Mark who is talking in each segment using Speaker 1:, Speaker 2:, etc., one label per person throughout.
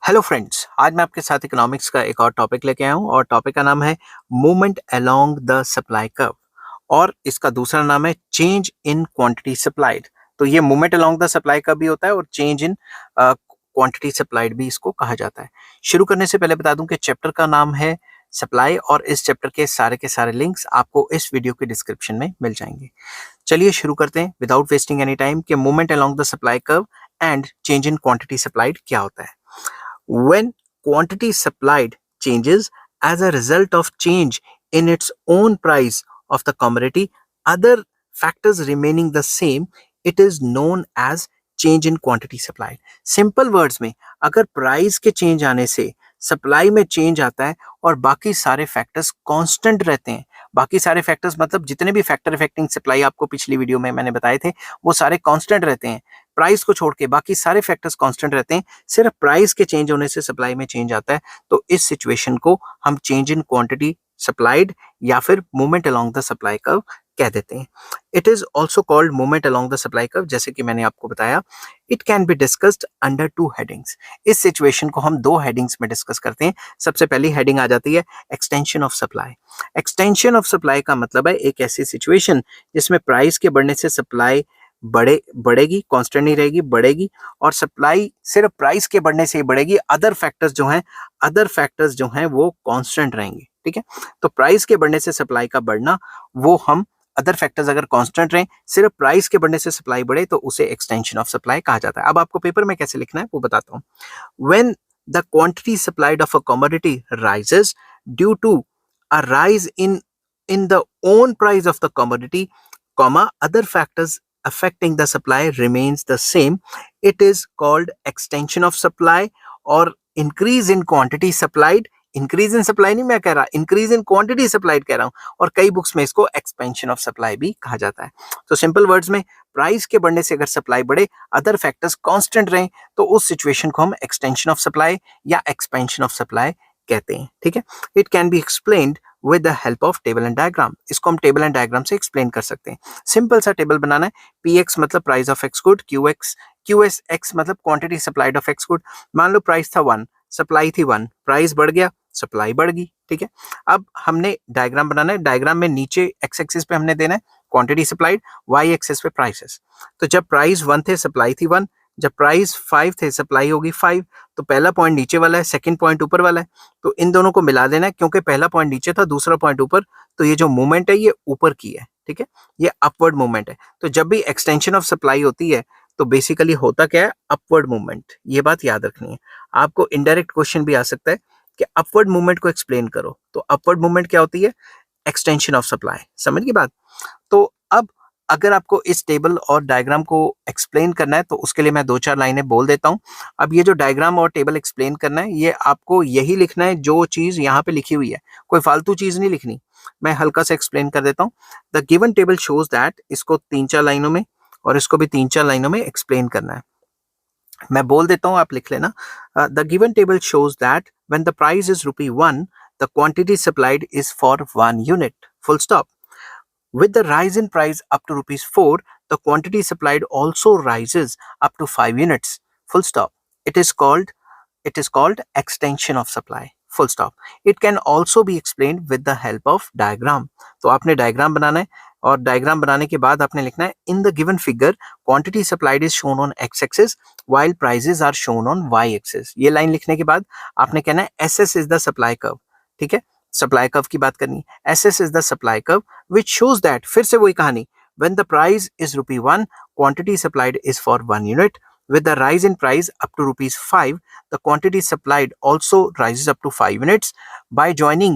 Speaker 1: Hello friends, आज मैं आपके साथ इकोनॉमिक्स का एक और टॉपिक लेके आया हूँ और टॉपिक का नाम है movement along the supply curve और इसका दूसरा नाम है चेंज इन क्वांटिटी सप्लाइड। तो ये movement along the supply curve भी होता है और चेंज इन क्वांटिटी सप्लाइड भी इसको कहा जाता है। शुरू करने से पहले बता दूं कि चैप्टर का नाम है सप्लाई और इस चैप्टर के सारे लिंक्स आपको इस वीडियो के डिस्क्रिप्शन में मिल जाएंगे। चलिए शुरू करते हैं विदाउट वेस्टिंग एनी टाइम कि movement along the supply curve and change in quantity supplied क्या होता है। When quantity supplied changes as a result of change in its own price of the commodity, other factors remaining the same, it is known as change in quantity supplied. Simple words में अगर price के change आने से supply में change आता है और बाकी सारे फैक्टर्स कांस्टेंट रहते हैं, बाकी सारे फैक्टर्स मतलब जितने भी फैक्टर इफेक्टिंग सप्लाई आपको पिछली वीडियो में मैंने बताए थे वो सारे कांस्टेंट रहते हैं। प्राइस को छोड़ के बाकी सारे फैक्टर्स कांस्टेंट रहते हैं, सिर्फ प्राइस के चेंज होने से सप्लाई में चेंज आता है। तो इस सिचुएशन को हम चेंज इन क्वांटिटी सप्लाइड या फिर movement along the supply curve कह देते हैं। It is also called movement along the supply curve, जैसे कि मैंने आपको बताया। It can be discussed under to headings. इस सिचुएशन को हम दो हेडिंग्स में डिस्कस करते हैं। सबसे पहली हेडिंग आ जाती है extension of supply. Extension of supply का मतलब है एक ऐसी सिचुएशन जिसमें प्राइस के बढ़ने से सप्लाई बढ़ेगी, कांस्टेंट नहीं रहेगी, बढ़ेगी और सप्लाई सिर्फ प्राइस के बढ़ने से ही बढ़ेगी। अदर फैक्टर्स जो हैं वो कांस्टेंट रहेंगे। ठीक है, तो प्राइस के बढ़ने से सप्लाई का बढ़ना, वो हम अदर फैक्टर्स अगर कांस्टेंट रहे, सिर्फ प्राइस के बढ़ने से सप्लाई बढ़े, तो उसे एक्सटेंशन ऑफ सप्लाई कहा जाता है। अब आपको पेपर में कैसे लिखना है वो बताता हूँ। When the quantity supplied of a commodity rises due to a rise in the own price of the commodity, other factors affecting the supply remains the same, it is called extension of supply और increase in quantity supplied। Increase in supply नहीं मैं कह रहा, increase in quantity supplied कह रहा हूं, और कई बुक्स में इसको एक्सपेंशन ऑफ सप्लाई भी कहा जाता है। तो सिंपल वर्ड्स में प्राइस के बढ़ने से अगर सप्लाई बढ़े, अदर फैक्टर्स कांस्टेंट रहें, तो उस सिचुएशन को हम एक्सटेंशन ऑफ सप्लाई या एक्सपेंशन ऑफ सप्लाई कहते हैं। ठीक है, it can be explained with the help of table and diagram. इसको हम टेबल एंड डायग्राम से एक्सप्लेन कर सकते हैं। सिंपल सा टेबल बनाना है। पी एक्स मतलब price of X good, Q S X मतलब quantity supplied of X good. मान लो प्राइस था 1, सप्लाई थी 1, प्राइस बढ़ गया, सप्लाई बढ़ गई। ठीक है, अब हमने डायग्राम बनाना है। डायग्राम में नीचे एक्स एक्सिस पे हमने देना है क्वांटिटी सप्लाइड, वाई एक्सिस पे प्राइसेस। तो जब प्राइस 1 थे सप्लाई थी 1, जब प्राइस 5 थे सप्लाई होगी 5। तो पहला पॉइंट नीचे वाला है, सेकंड पॉइंट ऊपर वाला है, तो इन दोनों को मिला देना है, क्योंकि पहला पॉइंट नीचे था, दूसरा पॉइंट ऊपर, तो ये जो मूवमेंट है ये ऊपर की है। ठीक है, ये अपवर्ड मूवमेंट है। तो जब भी एक्सटेंशन ऑफ सप्लाई होती है तो बेसिकली होता क्या है, अपवर्ड मूवमेंट। ये बात याद रखनी है। आपको इनडायरेक्ट क्वेश्चन भी आ सकता है कि अपवर्ड मूवमेंट को एक्सप्लेन करो। तो अपवर्ड मूवमेंट क्या होती है, एक्सटेंशन ऑफ सप्लाई। समझ गई बात। तो अब अगर आपको इस टेबल और डायग्राम को एक्सप्लेन करना है तो उसके लिए मैं 2-4 लाइनें बोल देता हूं। अब ये जो डायग्राम और टेबल एक्सप्लेन करना है, ये आपको यही लिखना है जो चीज यहाँ पे लिखी हुई है, कोई फालतू चीज नहीं लिखनी। मैं हल्का सा एक्सप्लेन कर देता हूँ। The given table shows that, इसको 3-4 लाइनों में और इसको भी 3-4 लाइनों में एक्सप्लेन करना है। मैं बोल देता हूँ, आप लिख लेना। The given table shows that when the price is ₹1, the quantity supplied is for 1 unit, full stop. With the rise in price up to ₹4, the quantity supplied also rises up to 5 units. Full stop. It is called extension of supply. Full stop. It can also be explained with the help of diagram. तो आपने diagram बनाना है और diagram बनाने के बाद आपने लिखना है in the given figure quantity supplied is shown on x axis while prices are shown on y axis. ये लाइन लिखने के बाद आपने कहना है SS is the supply curve. ठीक है, सप्लाई कर्व की बात करनी है। SS is the supply curve which shows that, फिर से वही कहानी, when the price is ₹1, quantity supplied is for 1 unit. With the rise in price up to ₹5, the quantity supplied also rises up to 5 units. By joining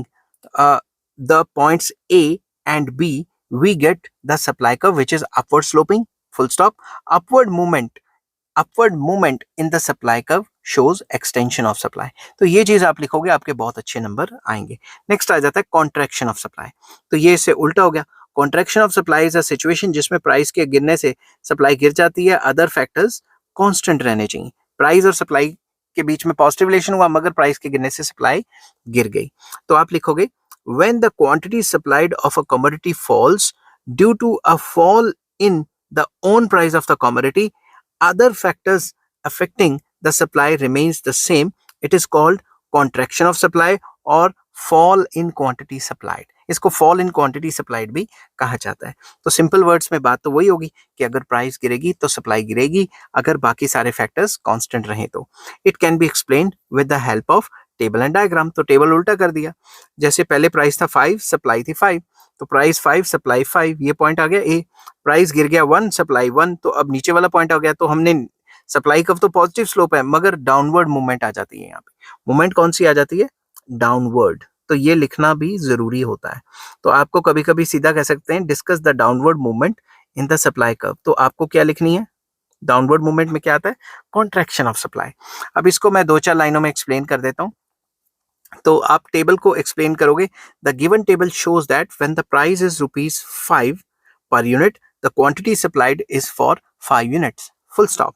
Speaker 1: the points A and B, we get the supply curve which is upward sloping. Full stop. Upward movement in the supply curve shows extension of supply. तो ये चीज आप लिखोगे, आपके बहुत अच्छे number आएंगे। Next आ जाता है कॉन्ट्रैक्शन ऑफ सप्लाई। तो ये इससे उल्टा हो गया। Contraction of supply is a situation जिसमें प्राइस के गिरने से सप्लाई गिर जाती है, अदर फैक्टर्स कांस्टेंट रहने चाहिए। प्राइस और सप्लाई के बीच में पॉजिटिव रिलेशन हुआ, मगर प्राइस के गिरने से सप्लाई गिर गई। तो आप लिखोगे when the quantity supplied of a commodity falls due to a fall in the own price of the commodity, other factors affecting the supply remains the same, it is called contraction of supply और fall in quantity supplied. इसको fall in quantity supplied भी कहा जाता है। तो simple words में बात तो वही होगी कि अगर प्राइस गिरेगी तो सप्लाई गिरेगी, अगर बाकी सारे फैक्टर्स कांस्टेंट रहें तो। It can be explained with the help of table and diagram. तो टेबल उल्टा कर दिया, जैसे पहले प्राइस था 5, सप्लाई थी 5, तो प्राइस 5 सप्लाई 5, ये पॉइंट आ गया ए। प्राइस गिर गया 1 सप्लाई 1, तो अब नीचे वाला पॉइंट आ गया। तो हमने सप्लाई कर्व तो पॉजिटिव स्लोप है मगर डाउनवर्ड मूवमेंट आ जाती है। यहाँ पे मूवमेंट कौन सी आ जाती है? डाउनवर्ड। तो ये लिखना भी जरूरी होता है। तो आपको कभी कभी सीधा कह सकते हैं discuss the downward movement in the supply curve. तो आपको क्या लिखनी है? डाउनवर्ड मूवमेंट में क्या आता है? Contraction of supply. अब इसको मैं 2-4 लाइनों में एक्सप्लेन कर देता हूं। तो आप टेबल को एक्सप्लेन करोगे। The given table shows that when the price is ₹5 per unit, the quantity supplied is for 5 units. Full stop.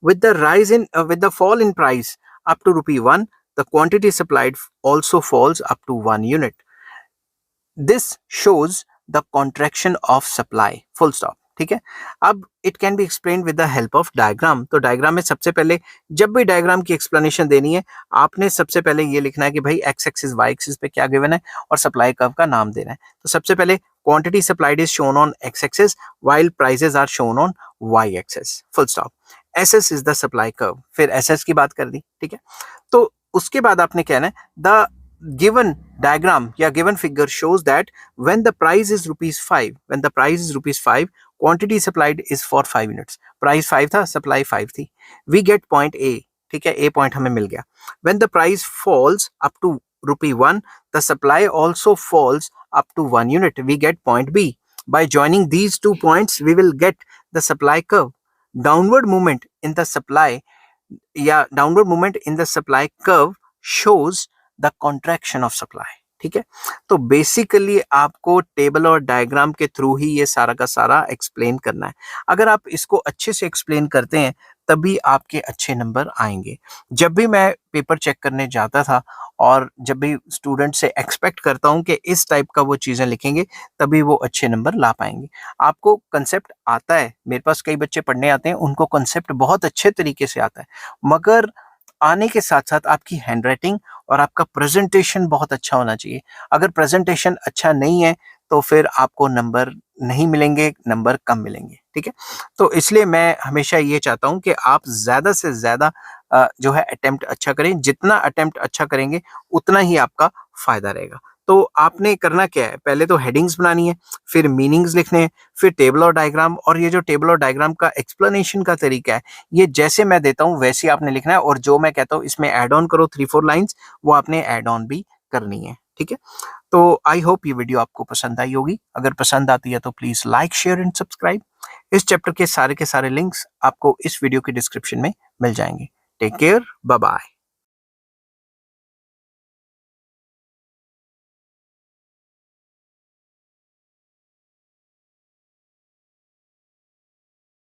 Speaker 1: With the fall in price up to ₹1, the quantity supplied also falls up to 1 unit. This shows the contraction of supply. Full stop. ठीक है। अब it can B explain with the help of diagram. तो diagram में सबसे पहले, जब भी diagram की एक्सप्लेनेशन देनी है, आपने सबसे पहले ये लिखना है कि भाई एक्स एक्सिस वाई एक्सिस पे क्या गिवन है और सप्लाई कर्व का नाम देना है। तो सबसे पहले quantity supplied is shown on x axis while prices are shown on y axis. Full stop. SS is the supply curve. फिर एसएस की बात कर दी, ठीक है। तो उसके बाद आपने कहना है द given diagram या given figure shows that when the price is ₹5, quantity supplied is for 5 units. Price 5 था, supply 5 थी। We get point A, ठीक है, A point हमें मिल गया। When the price falls up to ₹1, the supply also falls up to 1 unit. We get point B. By joining these 2 points, we will get the supply curve. Downward movement in the supply curve shows the contraction of supply. ठीक है। तो basically आपको table और diagram के through ही ये सारा का सारा एक्सप्लेन करना है। अगर आप इसको अच्छे से एक्सप्लेन करते हैं तभी आपके अच्छे नंबर आएंगे। जब भी मैं पेपर चेक करने जाता था और जब भी स्टूडेंट से एक्सपेक्ट करता हूं कि इस टाइप का वो चीज़ें लिखेंगे तभी वो अच्छे नंबर ला पाएंगे। आपको कंसेप्ट आता है, मेरे पास कई बच्चे पढ़ने आते हैं, उनको कंसेप्ट बहुत अच्छे तरीके से आता है, मगर आने के साथ साथ आपकी हैंडराइटिंग और आपका प्रेजेंटेशन बहुत अच्छा होना चाहिए। अगर प्रेजेंटेशन अच्छा नहीं है तो फिर आपको नंबर नहीं मिलेंगे, नंबर कम मिलेंगे। ठीक है। तो इसलिए मैं हमेशा ये चाहता हूं कि आप ज़्यादा से ज़्यादा जो है अटेम्प्ट अच्छा करें। जितना अटेम्प्ट अच्छा करेंगे उतना ही आपका फ़ायदा रहेगा। तो आपने करना क्या है, पहले तो हेडिंग्स बनानी है, फिर मीनिंग्स लिखने हैं, फिर टेबल और डायग्राम। और ये जो टेबल और डायग्राम का एक्सप्लेनेशन का तरीका है, ये जैसे मैं देता हूँ वैसे ही आपने लिखना है। और जो मैं कहता हूँ इसमें ऐड ऑन करो 3-4 लाइन्स, वो आपने ऐड ऑन भी करनी है। ठीक है। तो आई होप ये वीडियो आपको पसंद आई होगी। अगर पसंद आती है तो please like, share and subscribe. इस चैप्टर के सारे लिंक्स आपको इस वीडियो के डिस्क्रिप्शन में मिल जाएंगे। Take care, bye bye.